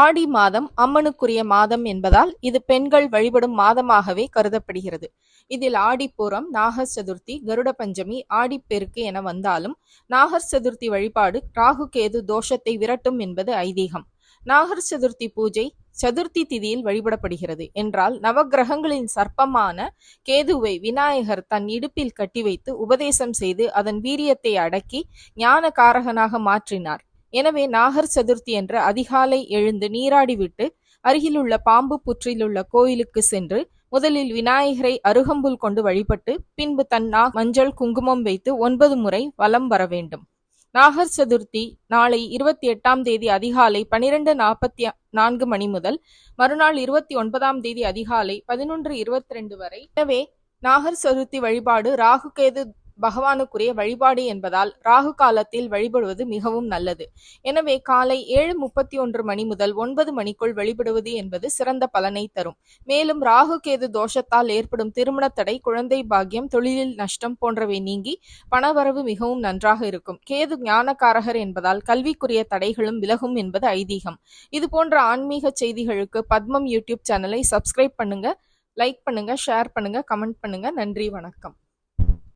ஆடி மாதம் அம்மனுக்குரிய மாதம் என்பதால் இது பெண்கள் வழிபடும் மாதமாகவே கருதப்படுகிறது. இதில் ஆடிப்பூரம், நாகர் சதுர்த்தி, கருட பஞ்சமி, ஆடிப்பெருக்கு என வந்தாலும் நாகர் சதுர்த்தி வழிபாடு ராகு கேது தோஷத்தை விரட்டும் என்பது ஐதீகம். நாகர் சதுர்த்தி பூஜை சதுர்த்தி திதியில் வழிபடப்படுகிறது என்றால் நவகிரகங்களின் சர்ப்பமான கேதுவை விநாயகர் தன் இடுப்பில் கட்டி வைத்து உபதேசம் செய்து அதன் வீரியத்தை அடக்கி ஞான காரகனாக மாற்றினார். எனவே நாகர் சதுர்த்தி என்று அதிகாலை எழுந்து நீராடிவிட்டு அருகிலுள்ள பாம்பு புற்றிலுள்ள கோயிலுக்கு சென்று முதலில் விநாயகரை அருகம்புல் கொண்டு வழிபட்டு பின்பு தன் மஞ்சள் குங்குமம் வைத்து 9 முறை வலம் வர வேண்டும். நாகர் சதுர்த்தி நாளை 28ஆம் தேதி அதிகாலை 12:44 மணி முதல் மறுநாள் 29ஆம் தேதி அதிகாலை 11:22 வரை. எனவே நாகர் சதுர்த்தி வழிபாடு ராகு கேது பகவானுக்குரிய வழிபாடு என்பதால் ராகு காலத்தில் வழிபடுவது மிகவும் நல்லது. எனவே காலை 7:31 மணி முதல் 9 மணிக்குள் வழிபடுவது என்பது சிறந்த பலனை தரும். மேலும் ராகு கேது தோஷத்தால் ஏற்படும் திருமண தடை, குழந்தை பாக்கியம், தொழிலில் நஷ்டம் போன்றவை நீங்கி பணவரவு மிகவும் நன்றாக இருக்கும். கேது ஞானக்காரகர் என்பதால் கல்விக்குரிய தடைகளும் விலகும் என்பது ஐதீகம். இது போன்ற ஆன்மீக செய்திகளுக்கு பத்மம் யூடியூப் சேனலை சப்ஸ்கிரைப் பண்ணுங்க, லைக் பண்ணுங்க, ஷேர் பண்ணுங்க, கமெண்ட் பண்ணுங்க. நன்றி, வணக்கம்.